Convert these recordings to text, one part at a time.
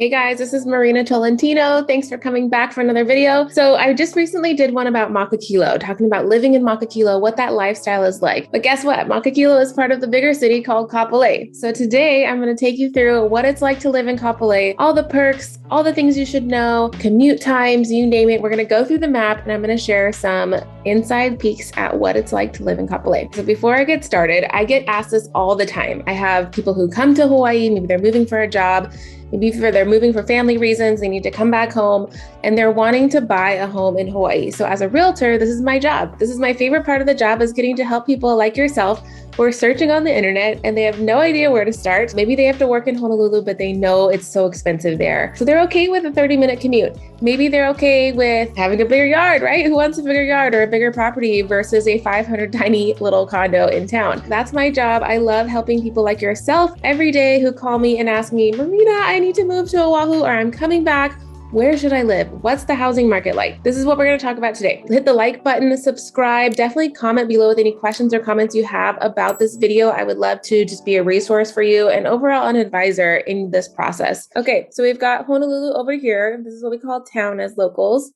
Hey guys, this is Marina Tolentino. Thanks for coming back for another video. So I just recently did one about Makakilo, talking about living in Makakilo, what that lifestyle is like. But guess what? Makakilo is part of the bigger city called Kapolei. So today I'm going to take you through what it's like to live in Kapolei, all the perks, all the things you should know, commute times, you name it. We're going to go through the map and I'm going to share some inside peeks at what it's like to live in Kapolei. So before I get started, I get asked this all the time. I have people who come to Hawaii, maybe they're moving for a job, maybe they're moving for family reasons, they need to come back home, and they're wanting to buy a home in Hawaii. So as a realtor, this is my job. This is my favorite part of the job, is getting to help people like yourself who are searching on the internet and they have no idea where to start. Maybe they have to work in Honolulu, but they know it's so expensive there. So they're okay with a 30-minute commute. Maybe they're okay with having a bigger yard, right? Who wants a bigger yard or a bigger property versus a 500 tiny little condo in town? That's my job. I love helping people like yourself every day who call me and ask me, Marina, I need to move to Oahu or I'm coming back. Where should I live? What's the housing market like? This is what we're going to talk about today. Hit the like button, subscribe, definitely comment below with any questions or comments you have about this video. I would love to just be a resource for you and overall an advisor in this process. Okay, so we've got Honolulu over here. This is what we call town as locals.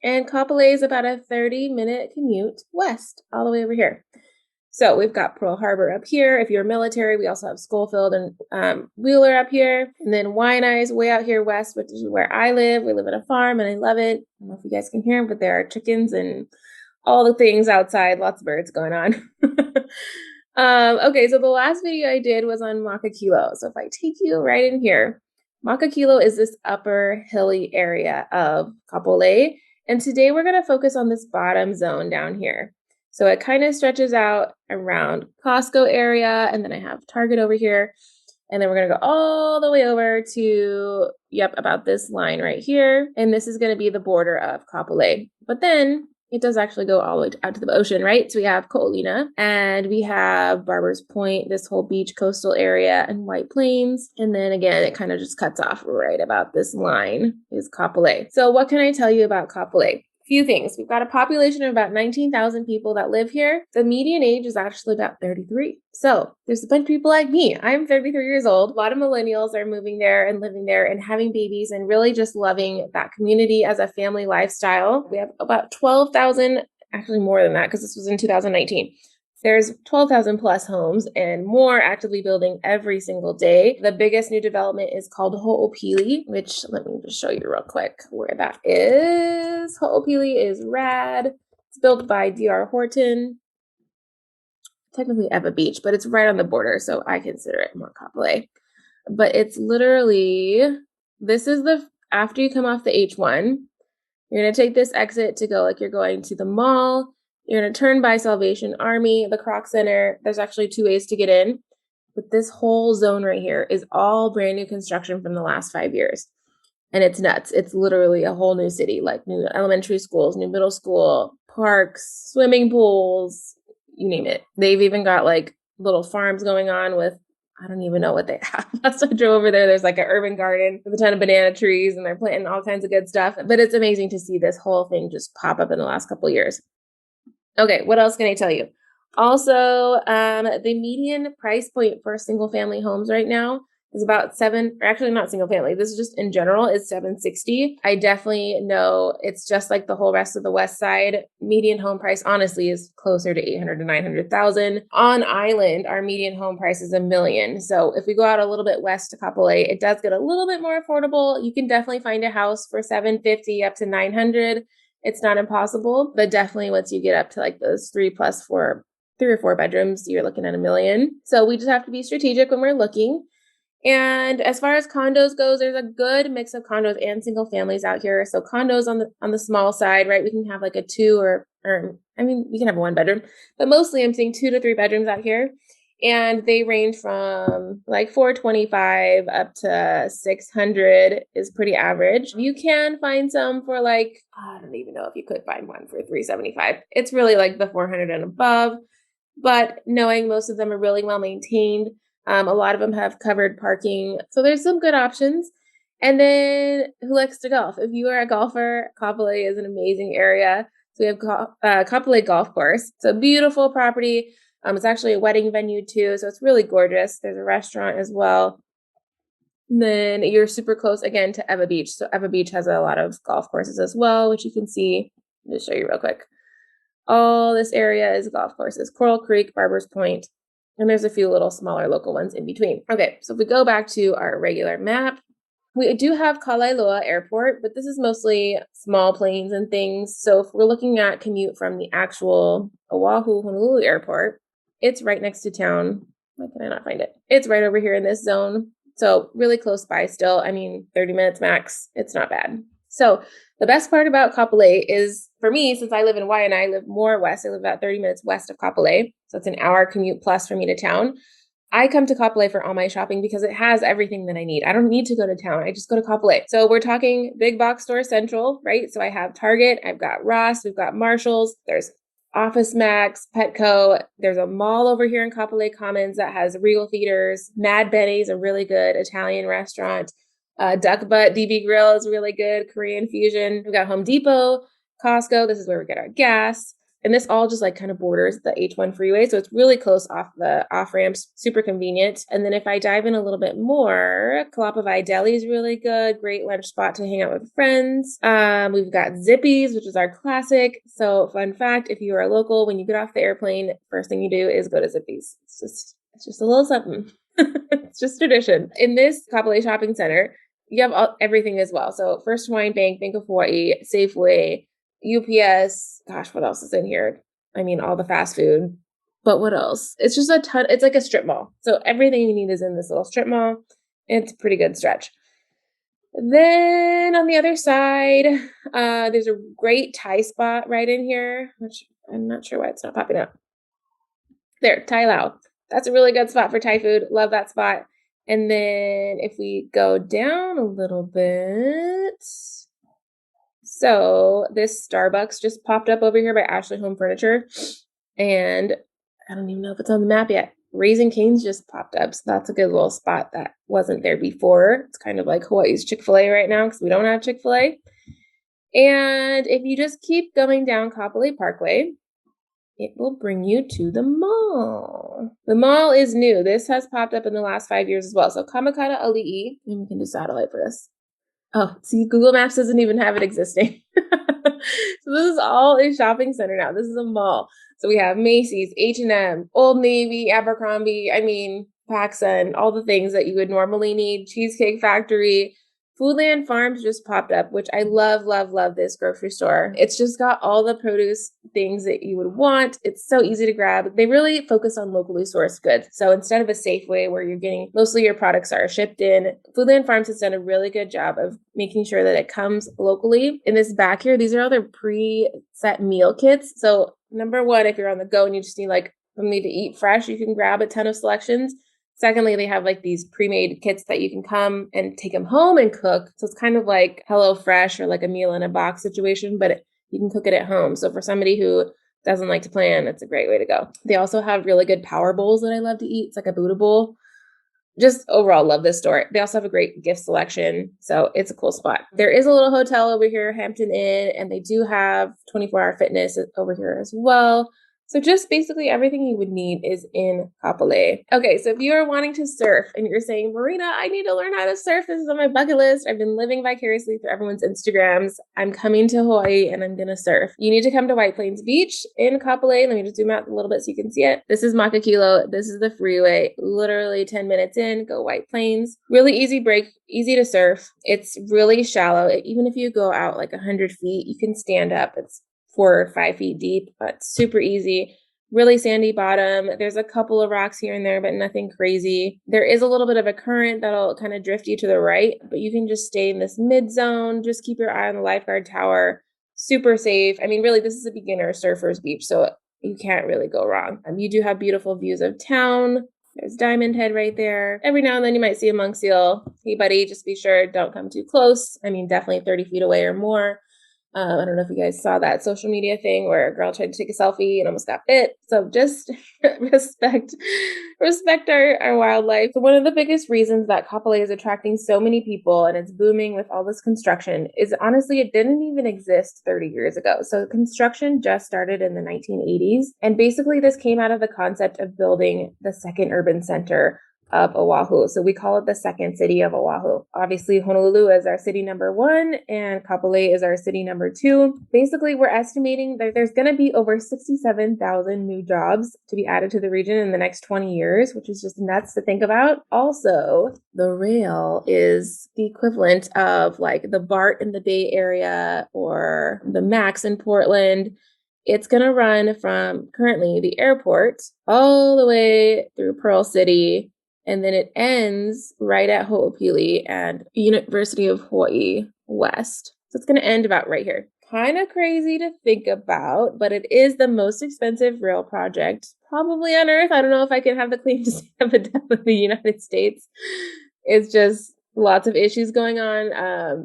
And Kapolei is about a 30-minute commute west, all the way over here. So we've got Pearl Harbor up here. If you're military, we also have Schofield and Wheeler up here. And then Waianae is way out here west, which is where I live. We live in a farm and I love it. I don't know if you guys can hear them, but there are chickens and all the things outside. Lots of birds going on. Okay, so the last video I did was on Makakilo. So if I take you right in here, Makakilo is this upper hilly area of Kapolei. And today we're going to focus on this bottom zone down here. So it kind of stretches out around Costco area, and then I have Target over here. And then we're going to go all the way over to, about this line right here. And this is going to be the border of Kapolei. But then it does actually go all the way out to the ocean, right? So we have Ko'olina, and we have Barber's Point, this whole beach coastal area, and White Plains. And then again, it kind of just cuts off right about this line is Kapolei. So what can I tell you about Kapolei? Few things. We've got a population of about 19,000 people that live here. The median age is actually about 33. So there's a bunch of people like me. I'm 33 years old. A lot of millennials are moving there and living there and having babies and really just loving that community as a family lifestyle. We have about 12,000, actually more than that because this was in 2019. There's 12,000 plus homes and more actively building every single day. The biggest new development is called Ho'opili, which let me just show you real quick where that is. Ho'opili is rad. It's built by D.R. Horton. Technically Ewa Beach, but it's right on the border, so I consider it more Kapolei. But it's literally, this is after you come off the H1, you're going to take this exit to go like you're going to the mall. You're going to turn by Salvation Army, the Kroc Center. There's actually two ways to get in. But this whole zone right here is all brand new construction from the last 5 years. And it's nuts. It's literally a whole new city, like new elementary schools, new middle school, parks, swimming pools, you name it. They've even got like little farms going on with, I don't even know what they have. Last I drove over there, there's like an urban garden with a ton of banana trees and they're planting all kinds of good stuff. But it's amazing to see this whole thing just pop up in the last couple of years. Okay, what else can I tell you? Also, the median price point for single family homes right now is about not single family. This is just in general is $760. I definitely know it's just like the whole rest of the west side. Median home price honestly is closer to 800 to 900,000. On island, our median home price is $1 million. So if we go out a little bit west to Kapolei, it does get a little bit more affordable. You can definitely find a house for $750 up to $900. It's not impossible, but definitely once you get up to like those 3 or 4 bedrooms, you're looking at $1 million. So we just have to be strategic when we're looking. And as far as condos goes, there's a good mix of condos and single families out here. So condos on the small side, right? We can have like a 2 or we can have a 1 bedroom, but mostly I'm seeing 2 to 3 bedrooms out here. And they range from like 425 up to 600 is pretty average. You can find some for like, I don't even know if you could find one for 375. It's really like the 400 and above, but knowing most of them are really well maintained. A lot of them have covered parking. So there's some good options. And then who likes to golf? If you are a golfer, Kapolei is an amazing area. So we have Kapolei Golf Course. It's a beautiful property. It's actually a wedding venue too, so it's really gorgeous. There's a restaurant as well. And then you're super close again to Ewa Beach. So Ewa Beach has a lot of golf courses as well, which you can see. I'll just show you real quick. All this area is golf courses, Coral Creek, Barbers Point, and there's a few little smaller local ones in between. Okay, so if we go back to our regular map, we do have Kapolei Airport, but this is mostly small planes and things. So if we're looking at commute from the actual Oahu Honolulu Airport, it's right next to town. Why can I not find it? It's right over here in this zone. So really close by still. I mean, 30 minutes max. It's not bad. So the best part about Kapolei is, for me, since I live in Hawaii and I live more west, I live about 30 minutes west of Kapolei. So it's an hour commute plus for me to town. I come to Kapolei for all my shopping because it has everything that I need. I don't need to go to town. I just go to Kapolei. So we're talking big box store central, right? So I have Target, I've got Ross, we've got Marshalls, there's Office Max, Petco. There's a mall over here in Kapolei Commons that has Regal Theaters. Mad Benny's, a really good Italian restaurant. Duck Butt DB Grill is really good. Korean Fusion. We've got Home Depot, Costco. This is where we get our gas. And this all just like kind of borders the H1 freeway. So it's really close off the off ramps, super convenient. And then if I dive in a little bit more, Kalapavai Deli is really good. Great lunch spot to hang out with friends. We've got Zippy's, which is our classic. So fun fact, if you are local, when you get off the airplane, first thing you do is go to Zippy's. It's just a little something. It's just tradition. In this Kapolei shopping center, you have everything as well. So First Hawaiian Bank, Bank of Hawaii, Safeway, UPS, gosh, what else is in here? I mean, all the fast food, but what else? It's just a ton. It's like a strip mall. So everything you need is in this little strip mall. It's a pretty good stretch. Then on the other side, there's a great Thai spot right in here, which I'm not sure why it's not popping up. There, Thai Lao. That's a really good spot for Thai food. Love that spot. And then if we go down a little bit, so this Starbucks just popped up over here by Ashley Home Furniture, and I don't even know if it's on the map yet. Raising Cane's just popped up, so that's a good little spot that wasn't there before. It's kind of like Hawaii's Chick-fil-A right now because we don't have Chick-fil-A. And if you just keep going down Kapolei Parkway, it will bring you to the mall. The mall is new. This has popped up in the last 5 years as well. So Kamakata Ali'i, and we can do satellite for this. Oh, see, Google Maps doesn't even have it existing. So this is all a shopping center now. This is a mall. So we have Macy's, H&M, Old Navy, Abercrombie, PacSun, all the things that you would normally need. Cheesecake Factory. Foodland Farms just popped up, which I love, love, love this grocery store. It's just got all the produce things that you would want. It's so easy to grab. They really focus on locally sourced goods. So instead of a Safeway where you're getting mostly your products are shipped in, Foodland Farms has done a really good job of making sure that it comes locally. In this back here, these are all their pre-set meal kits. So number one, if you're on the go and you just need like something to eat fresh, you can grab a ton of selections. Secondly, they have like these pre-made kits that you can come and take them home and cook. So it's kind of like HelloFresh or like a meal in a box situation, but you can cook it at home. So for somebody who doesn't like to plan, it's a great way to go. They also have really good power bowls that I love to eat. It's like a Buddha bowl. Just overall love this store. They also have a great gift selection. So it's a cool spot. There is a little hotel over here, Hampton Inn, and they do have 24-hour fitness over here as well. So just basically everything you would need is in Kapolei. Okay, so if you are wanting to surf and you're saying, Marina, I need to learn how to surf. This is on my bucket list. I've been living vicariously through everyone's Instagrams. I'm coming to Hawaii and I'm gonna surf. You need to come to White Plains Beach in Kapolei. Let me just zoom out a little bit so you can see it. This is Makakilo. This is the freeway. Literally 10 minutes in, go White Plains. Really easy break, easy to surf. It's really shallow. Even if you go out like 100 feet, you can stand up. It's 4 or 5 feet deep, but super easy. Really sandy bottom. There's a couple of rocks here and there, but nothing crazy. There is a little bit of a current that'll kind of drift you to the right, but you can just stay in this mid zone. Just keep your eye on the lifeguard tower. Super safe. I mean, really, this is a beginner surfer's beach, so you can't really go wrong. You do have beautiful views of town. There's Diamond Head right there. Every now and then you might see a monk seal. Hey, buddy, just be sure don't come too close. I mean, definitely 30 feet away or more. I don't know if you guys saw that social media thing where a girl tried to take a selfie and almost got bit. So just respect our wildlife. So one of the biggest reasons that Kapolei is attracting so many people and it's booming with all this construction is honestly, it didn't even exist 30 years ago. So construction just started in the 1980s. And basically this came out of the concept of building the second urban center of Oahu. So we call it the second city of Oahu. Obviously, Honolulu is our city number 1 and Kapolei is our city number 2. Basically, we're estimating that there's going to be over 67,000 new jobs to be added to the region in the next 20 years, which is just nuts to think about. Also, the rail is the equivalent of like the BART in the Bay Area or the MAX in Portland. It's going to run from currently the airport all the way through Pearl City, and then it ends right at Ho'opili and University of Hawaii West. So it's going to end about right here. Kind of crazy to think about, but it is the most expensive rail project probably on Earth. I don't know if I can have the claim to stamp it down in the United States. It's just lots of issues going on.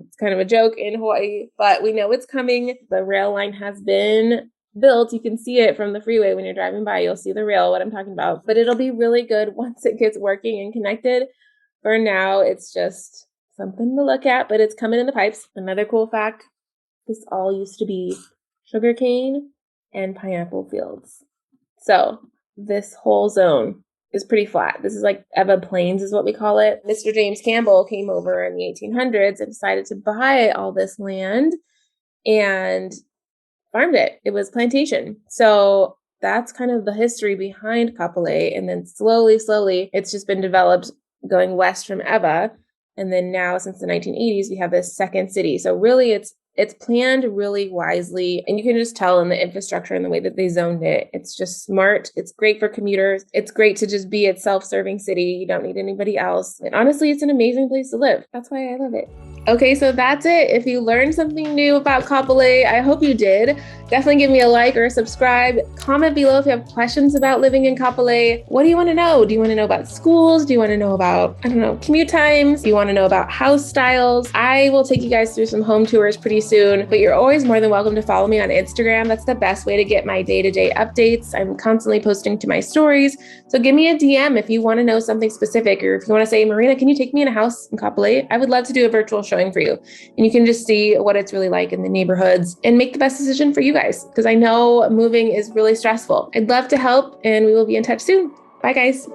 It's kind of a joke in Hawaii, but we know it's coming. The rail line has been built. You can see it from the freeway when you're driving by. You'll see the rail, what I'm talking about. But it'll be really good once it gets working and connected. For now, it's just something to look at, but it's coming in the pipes. Another cool fact, this all used to be sugarcane and pineapple fields. So this whole zone is pretty flat. This is like Ewa Plains is what we call it. Mr. James Campbell came over in the 1800s and decided to buy all this land and farmed it. It was plantation. So that's kind of the history behind Kapolei. And then slowly, it's just been developed going west from Ewa. And then now since the 1980s, we have this second city. So really it's planned really wisely. And you can just tell in the infrastructure and the way that they zoned it. It's just smart. It's great for commuters. It's great to just be a self-serving city. You don't need anybody else. And honestly, it's an amazing place to live. That's why I love it. Okay, so that's it. If you learned something new about Kapolei, I hope you did. Definitely give me a like or a subscribe. Comment below if you have questions about living in Kapolei. What do you want to know? Do you want to know about schools? Do you want to know about, commute times? Do you want to know about house styles? I will take you guys through some home tours pretty soon, but you're always more than welcome to follow me on Instagram. That's the best way to get my day-to-day updates. I'm constantly posting to my stories. So give me a DM if you want to know something specific, or if you want to say, Marina, can you take me in a house in Kapolei? I would love to do a virtual showing for you. And you can just see what it's really like in the neighborhoods and make the best decision for you guys, because I know moving is really stressful. I'd love to help, and we will be in touch soon. Bye, guys.